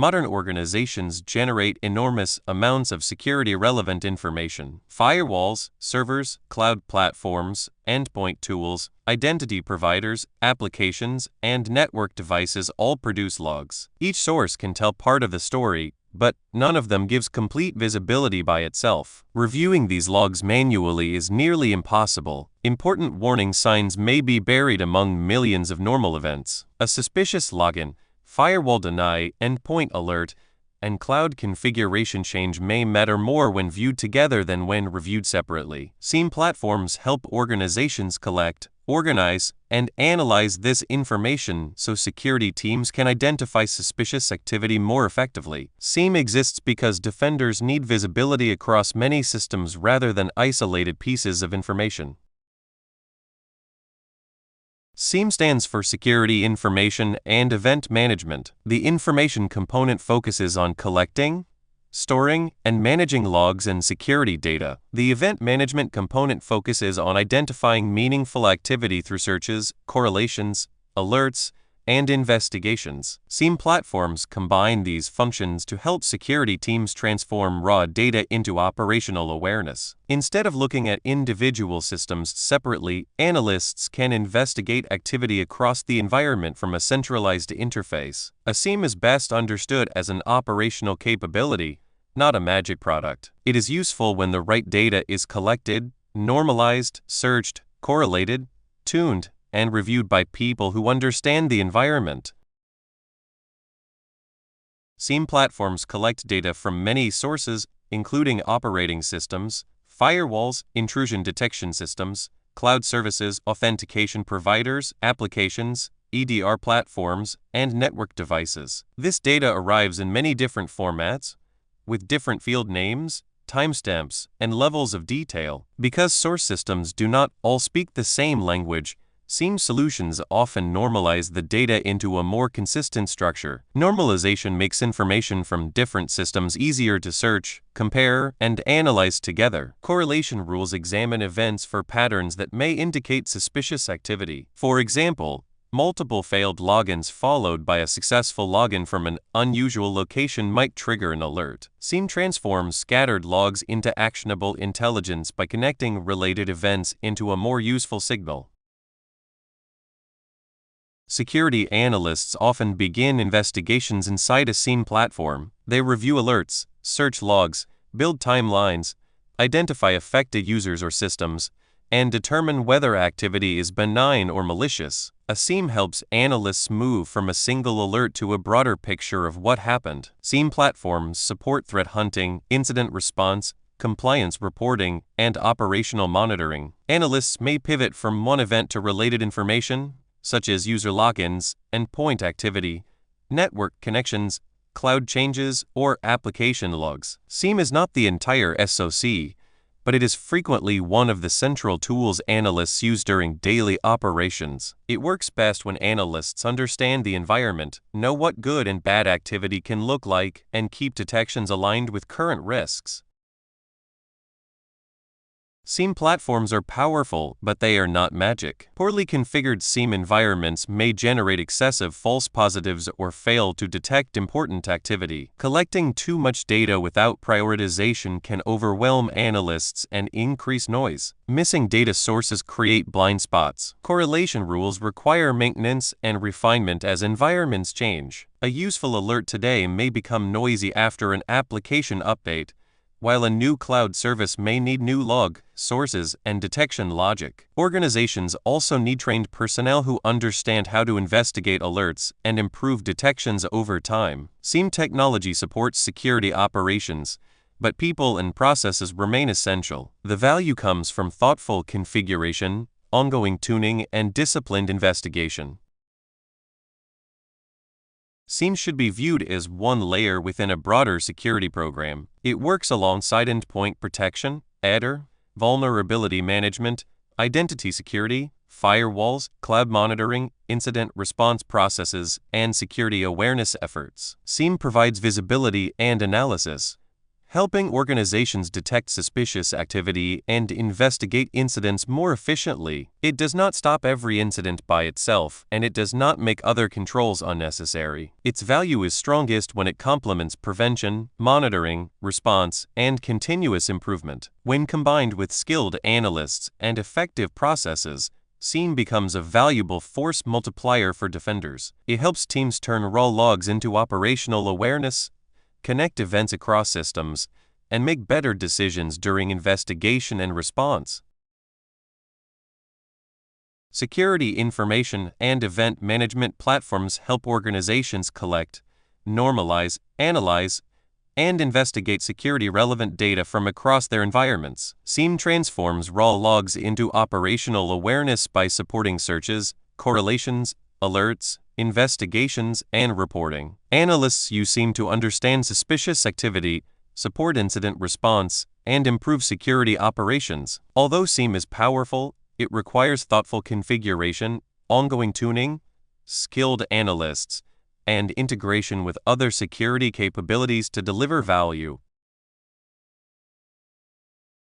Modern organizations generate enormous amounts of security-relevant information. Firewalls, servers, cloud platforms, endpoint tools, identity providers, applications, and network devices all produce logs. Each source can tell part of the story, but none of them gives complete visibility by itself. Reviewing these logs manually is nearly impossible. Important warning signs may be buried among millions of normal events. A suspicious login, firewall deny, endpoint alert, and cloud configuration change may matter more when viewed together than when reviewed separately. SIEM platforms help organizations collect, organize, and analyze this information so security teams can identify suspicious activity more effectively. SIEM exists because defenders need visibility across many systems rather than isolated pieces of information. SIEM stands for Security Information and Event Management. The information component focuses on collecting, storing, and managing logs and security data. The event management component focuses on identifying meaningful activity through searches, correlations, alerts, and investigations. SIEM platforms combine these functions to help security teams transform raw data into operational awareness. Instead of looking at individual systems separately, analysts can investigate activity across the environment from a centralized interface. A SIEM is best understood as an operational capability, not a magic product. It is useful when the right data is collected, normalized, searched, correlated, tuned, and reviewed by people who understand the environment. SIEM platforms collect data from many sources, including operating systems, firewalls, intrusion detection systems, cloud services, authentication providers, applications, EDR platforms, and network devices. This data arrives in many different formats, with different field names, timestamps, and levels of detail. Because source systems do not all speak the same language, SIEM solutions often normalize the data into a more consistent structure. Normalization makes information from different systems easier to search, compare, and analyze together. Correlation rules examine events for patterns that may indicate suspicious activity. For example, multiple failed logins followed by a successful login from an unusual location might trigger an alert. SIEM transforms scattered logs into actionable intelligence by connecting related events into a more useful signal. Security analysts often begin investigations inside a SIEM platform. They review alerts, search logs, build timelines, identify affected users or systems, and determine whether activity is benign or malicious. A SIEM helps analysts move from a single alert to a broader picture of what happened. SIEM platforms support threat hunting, incident response, compliance reporting, and operational monitoring. Analysts may pivot from one event to related information, such as user logins, endpoint activity, network connections, cloud changes, or application logs. SIEM is not the entire SOC, but it is frequently one of the central tools analysts use during daily operations. It works best when analysts understand the environment, know what good and bad activity can look like, and keep detections aligned with current risks. SIEM platforms are powerful, but they are not magic. Poorly configured SIEM environments may generate excessive false positives or fail to detect important activity. Collecting too much data without prioritization can overwhelm analysts and increase noise. Missing data sources create blind spots. Correlation rules require maintenance and refinement as environments change. A useful alert today may become noisy after an application update, while a new cloud service may need new log, sources, and detection logic. Organizations also need trained personnel who understand how to investigate alerts and improve detections over time. SIEM technology supports security operations, but people and processes remain essential. The value comes from thoughtful configuration, ongoing tuning, and disciplined investigation. SIEM should be viewed as one layer within a broader security program. It works alongside endpoint protection, ADR, vulnerability management, identity security, firewalls, cloud monitoring, incident response processes, and security awareness efforts. SIEM provides visibility and analysis, helping organizations detect suspicious activity and investigate incidents more efficiently. It does not stop every incident by itself, and it does not make other controls unnecessary. Its value is strongest when it complements prevention, monitoring, response, and continuous improvement. When combined with skilled analysts and effective processes, SIEM becomes a valuable force multiplier for defenders. It helps teams turn raw logs into operational awareness, connect events across systems, and make better decisions during investigation and response. Security information and event management platforms help organizations collect, normalize, analyze, and investigate security-relevant data from across their environments. SIEM transforms raw logs into operational awareness by supporting searches, correlations, alerts, investigations, and reporting. Analysts use SIEM to understand suspicious activity, support incident response, and improve security operations. Although SIEM is powerful, it requires thoughtful configuration, ongoing tuning, skilled analysts, and integration with other security capabilities to deliver value.